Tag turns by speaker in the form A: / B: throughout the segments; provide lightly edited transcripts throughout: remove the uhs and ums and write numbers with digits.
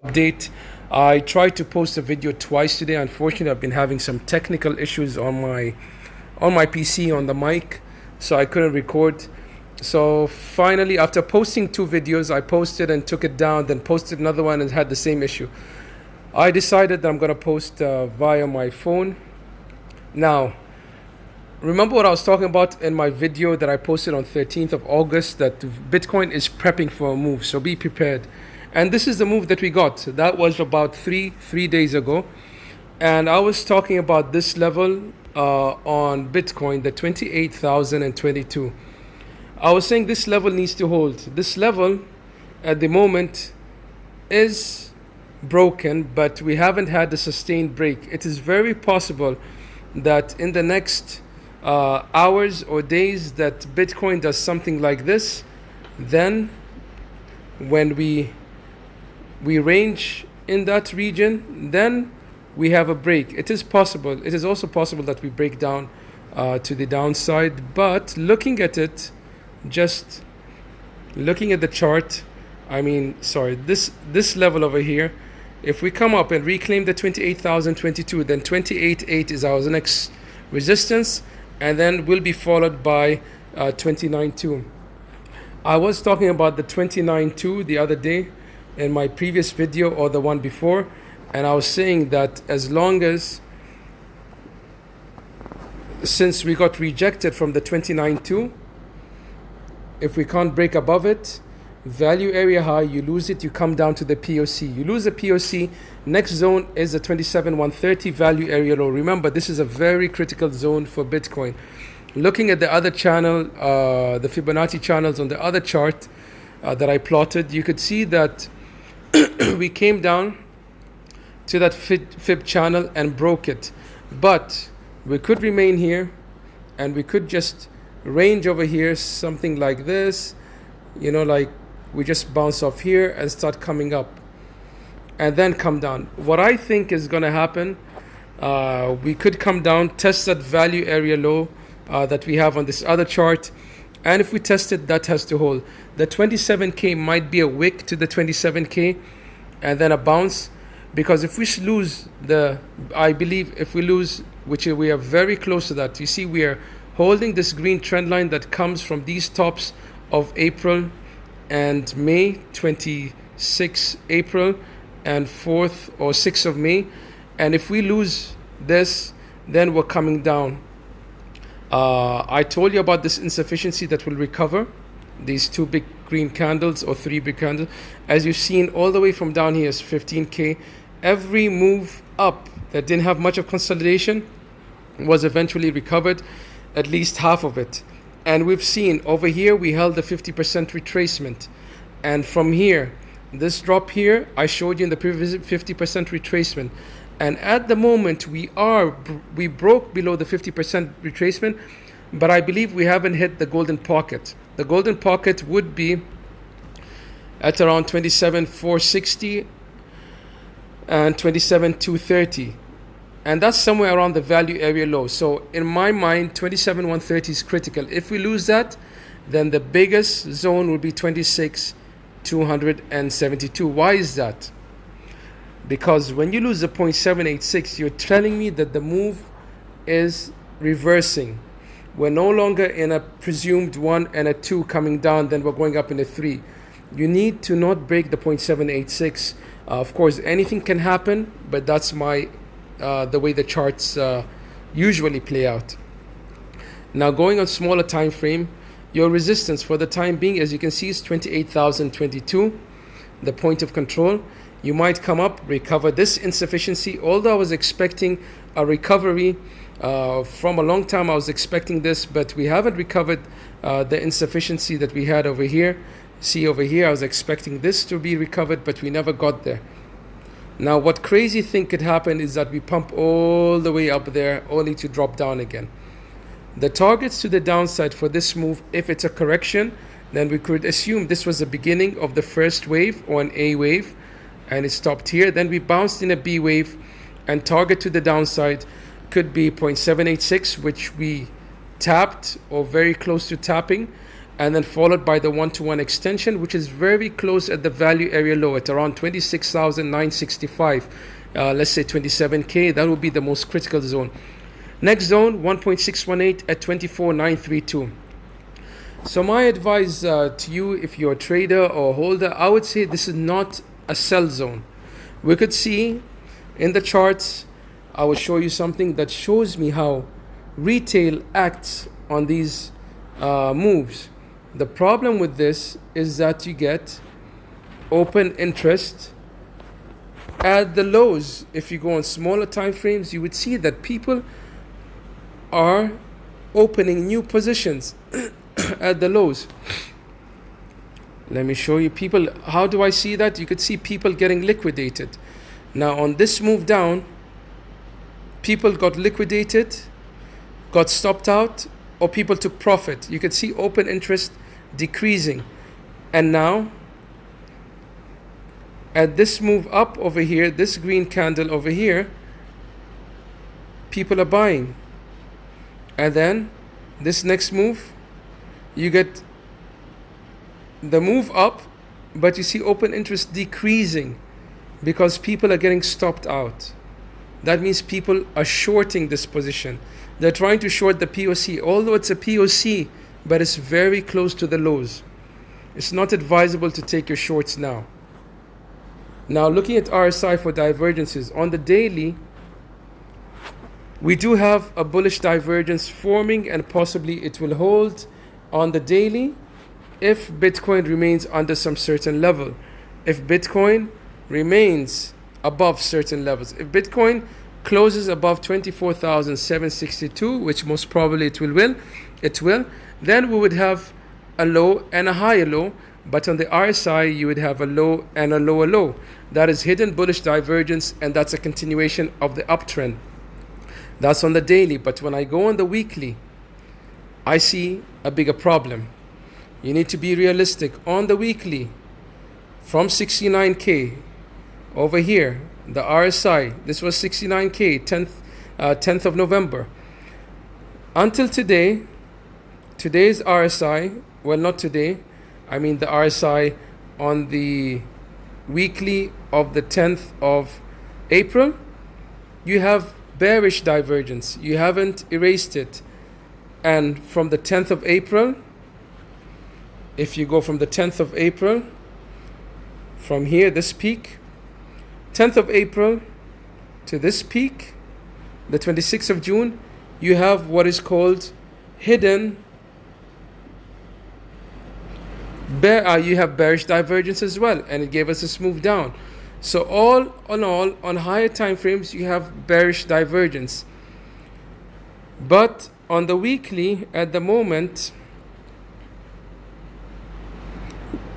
A: Update. I tried to post a video twice today. Unfortunately, I've been having some technical issues on my PC on the mic, so I couldn't record. So finally, after posting two videos, I posted and took it down, then posted another one and had the same issue. I decided that I'm gonna post via my phone. Now, remember what I was talking about in my video that I posted on 13th of August, that Bitcoin is prepping for a move, so be prepared. And this is the move that we got. That was about three days ago. And I was talking about this level on Bitcoin, the 28,022. I was saying this level needs to hold. This level at the moment is broken, but we haven't had a sustained break. It is very possible that in the next hours or days that Bitcoin does something like this. Then when we range in that region, then we have a break. It is possible. It is also possible that we break down to the downside. But looking at it, just looking at the chart, this level over here, if we come up and reclaim the 28,022, then 28.8 is our next resistance, and then will be followed by 29.2. I was talking about the 29.2 the other day in my previous video or the one before, and I was saying that as long as, since we got rejected from the 29.2, if we can't break above it, value area high, you lose it, you come down to the POC. You lose the POC, next zone is the 27,130 value area low. Remember, this is a very critical zone for Bitcoin. Looking at the other channel, the Fibonacci channels on the other chart that I plotted, you could see that we came down to that fib channel and broke it. But we could remain here, and we could just range over here, something like this, like we just bounce off here and start coming up and then come down. What I think is going to happen, we could come down, test that value area low that we have on this other chart, and if we test it, that has to hold. The 27k might be a wick to the 27k and then a bounce, because if we lose I believe if we lose, which we are very close to that, you see we are holding this green trend line that comes from these tops of April and May, 26 April and 4th or 6th of May. And if we lose this, then we're coming down. I told you about this insufficiency that will recover these two big green candles or three big candles. As you've seen, all the way from down here is 15k. Every move up that didn't have much of consolidation was eventually recovered, at least half of it. And we've seen over here we held the 50% retracement, and from here, this drop here, I showed you in the previous 50% retracement. And at the moment we broke below the 50% retracement, but I believe we haven't hit the golden pocket. The golden pocket would be at around 27,460 and 27,230, and that's somewhere around the value area low. So in my mind, 27,130 is critical. If we lose that, then the biggest zone would be 26,272. Why is that? Because when you lose the 0.786, you're telling me that the move is reversing. We're no longer in a presumed 1 and a 2 coming down, then we're going up in a 3. You need to not break the 0.786. Of course, anything can happen, but that's the way the charts usually play out. Now, going on smaller time frame, your resistance for the time being, as you can see, is 28,022, the point of control. You might come up, recover this insufficiency. Although I was expecting a recovery from a long time, I was expecting this, but we haven't recovered the insufficiency that we had over here. See over here, I was expecting this to be recovered, but we never got there. Now, what crazy thing could happen is that we pump all the way up there only to drop down again. The targets to the downside for this move, if it's a correction, then we could assume this was the beginning of the first wave or an A wave, and it stopped here. Then we bounced in a B wave, and target to the downside could be 0.786, which we tapped or very close to tapping. and then followed by the 1-to-1 extension, which is very close at the value area low at around 26,965. Let's say 27K. That would be the most critical zone. Next zone, 1.618 at 24,932. So my advice to you, if you're a trader or holder, I would say this is not a sell zone. We could see in the charts, I will show you something that shows me how retail acts on these moves. The problem with this is that you get open interest at the lows. If you go on smaller time frames, you would see that people are opening new positions at the lows. Let me show you people. How do I see that? You could see people getting liquidated. Now on this move down, people got liquidated, got stopped out, or people took profit. You could see open interest decreasing. And now at this move up over here, this green candle over here, people are buying. And then this next move, you get the move up, but you see open interest decreasing because people are getting stopped out. That means people are shorting this position. They're trying to short the POC, although it's a POC, but it's very close to the lows. It's not advisable to take your shorts now. Now looking at RSI for divergences, on the daily, we do have a bullish divergence forming, and possibly it will hold on the daily if Bitcoin remains under some certain level. If Bitcoin remains above certain levels, if Bitcoin closes above 24,762, which most probably it will, then we would have a low and a higher low. But on the RSI, you would have a low and a lower low. That is hidden bullish divergence, and that's a continuation of the uptrend. That's on the daily. But when I go on the weekly, I see a bigger problem. You need to be realistic. On the weekly, from 69K over here, the RSI, this was 69K, 10th of November. Until today, today's RSI, well, not today, I mean the RSI on the weekly of the 10th of April, you have bearish divergence. You haven't erased it. And from the 10th of April, if you go from the 10th of April, from here, this peak, 10th of April to this peak, the 26th of June, you have what is called hidden you have bearish divergence as well, and it gave us this move down. So all in all, on higher time frames, you have bearish divergence. But on the weekly, at the moment,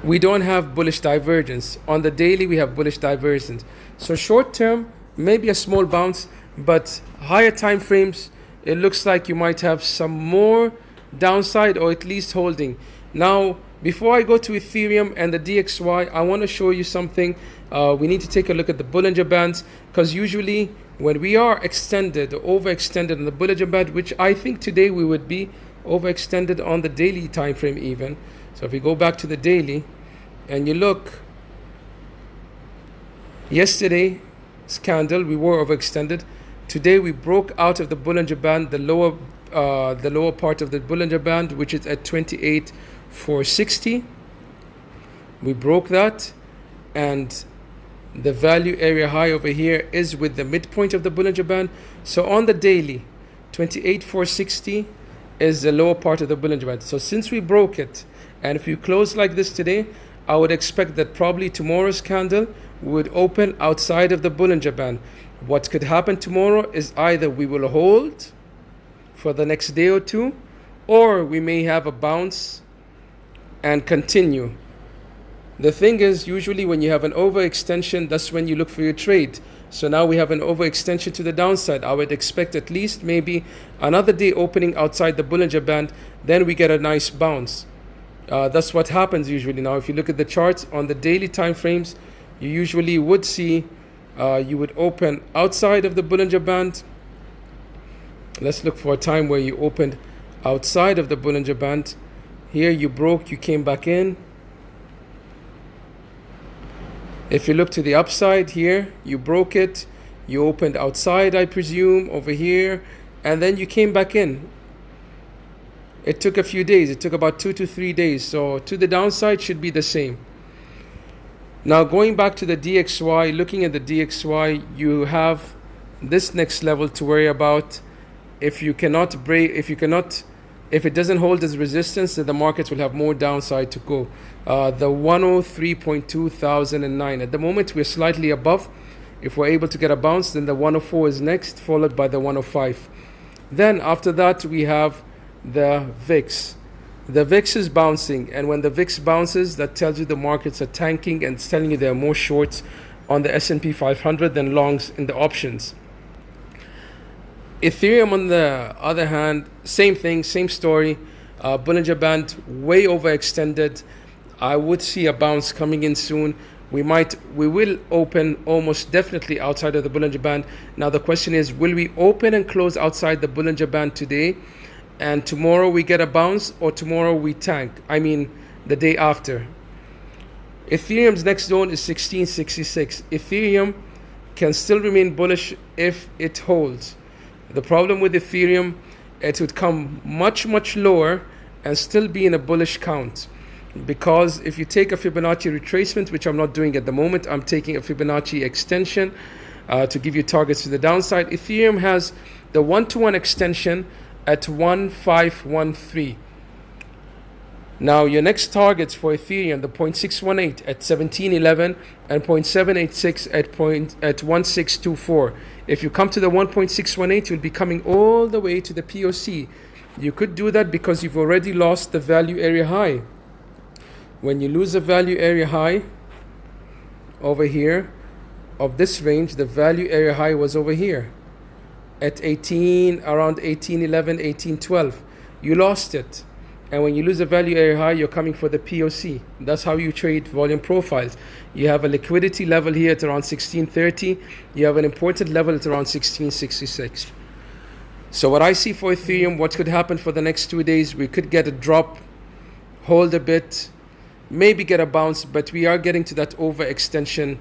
A: we don't have bullish divergence. On the daily, we have bullish divergence. So short term, maybe a small bounce, but higher time frames, it looks like you might have some more downside, or at least holding. Now, before I go to Ethereum and the DXY, I want to show you something. We need to take a look at the Bollinger Bands, because usually when we are extended or overextended on the Bollinger Band, which I think today we would be overextended on the daily time frame even. So if we go back to the daily and you look, yesterday's candle we were overextended. Today we broke out of the Bollinger Band, the lower part of the Bollinger Band, which is at 28,460. We broke that, and the value area high over here is with the midpoint of the Bollinger Band. So on the daily, 28,460 is the lower part of the Bollinger Band. So since we broke it, and if you close like this today, I would expect that probably tomorrow's candle would open outside of the Bollinger Band. What could happen tomorrow is either we will hold for the next day or two, or we may have a bounce and continue. The thing is, usually when you have an overextension, that's when you look for your trade. So now we have an overextension to the downside. I would expect at least maybe another day opening outside the Bollinger Band, then we get a nice bounce. That's what happens usually. Now if you look at the charts on the daily time frames, you usually would see you would open outside of the Bollinger Band. Let's look for a time where you opened outside of the Bollinger Band. Here you broke, you came back in. If you look to the upside here, you broke it, you opened outside, I presume, over here, and then you came back in. It took a few days. It took about 2 to 3 days. So to the downside should be the same. Now going back to the DXY, looking at the DXY, you have this next level to worry about. If it doesn't hold as resistance, then the markets will have more downside to go. The 103.2009. At the moment, we're slightly above. If we're able to get a bounce, then the 104 is next, followed by the 105. Then after that, we have the VIX. The VIX is bouncing, and when the VIX bounces, that tells you the markets are tanking, and it's telling you there are more shorts on the S&P 500 than longs in the options. Ethereum, on the other hand, same thing, same story. Bollinger Band way overextended. I would see a bounce coming in soon. We will open almost definitely outside of the Bollinger Band. Now the question is, will we open and close outside the Bollinger Band today, and tomorrow we get a bounce, or tomorrow we tank? I mean, the day after. Ethereum's next zone is 1666. Ethereum can still remain bullish if it holds. The problem with Ethereum, it would come much, much lower and still be in a bullish count. Because if you take a Fibonacci retracement, which I'm not doing at the moment, I'm taking a Fibonacci extension to give you targets to the downside. Ethereum has the 1-to-1 extension at 1513. Now your next targets for Ethereum, the 0.618 at 1711 and 0.786 at 1624. If you come to the 1.618, you'll be coming all the way to the POC. You could do that because you've already lost the value area high. When you lose a value area high over here of this range, the value area high was over here at around 1811, 1812. You lost it. And when you lose a value area high, you're coming for the POC. That's how you trade volume profiles. You have a liquidity level here at around 1630. You have an important level at around 1666. So what I see for Ethereum, what could happen for the next 2 days, we could get a drop, hold a bit, maybe get a bounce, but we are getting to that overextension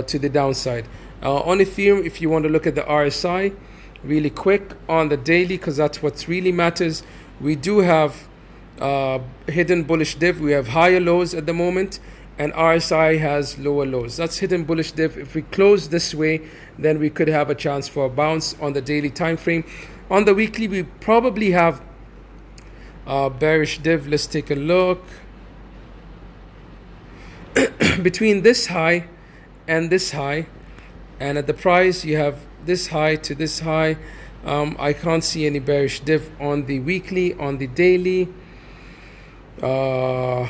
A: to the downside. On Ethereum, if you want to look at the RSI really quick on the daily, because that's what really matters, we do have hidden bullish div. We have higher lows at the moment, and RSI has lower lows. That's hidden bullish div. If we close this way, then we could have a chance for a bounce on the daily time frame. On the weekly, we probably have bearish div. Let's take a look. Between this high and this high, and at the price you have this high to this high. I can't see any bearish div on the weekly. On the daily, on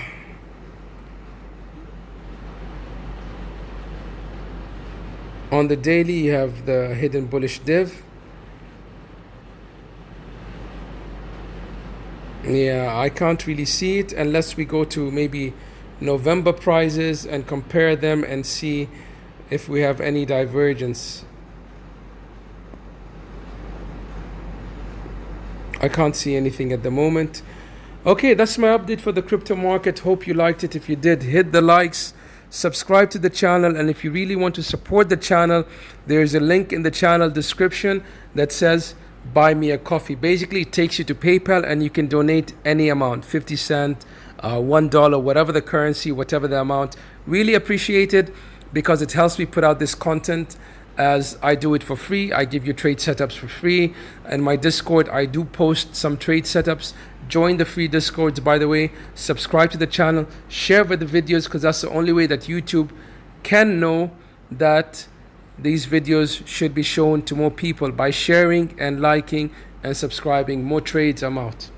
A: the daily you have the hidden bullish div. Yeah, I can't really see it unless we go to maybe November prices and compare them and see if we have any divergence. I can't see anything at the moment. Okay, that's my update for the crypto market. Hope you liked it. If you did, hit the likes, subscribe to the channel, and if you really want to support the channel, there's a link in the channel description that says buy me a coffee. Basically, it takes you to PayPal, and you can donate any amount, 50 cents, $1, whatever the currency, whatever the amount. Really appreciate it because it helps me put out this content, as I do it for free. I give you trade setups for free. And my Discord, I do post some trade setups. Join the free Discords, by the way. Subscribe to the channel. Share with the videos, because that's the only way that YouTube can know that these videos should be shown to more people. By sharing and liking and subscribing. More trades, I'm out.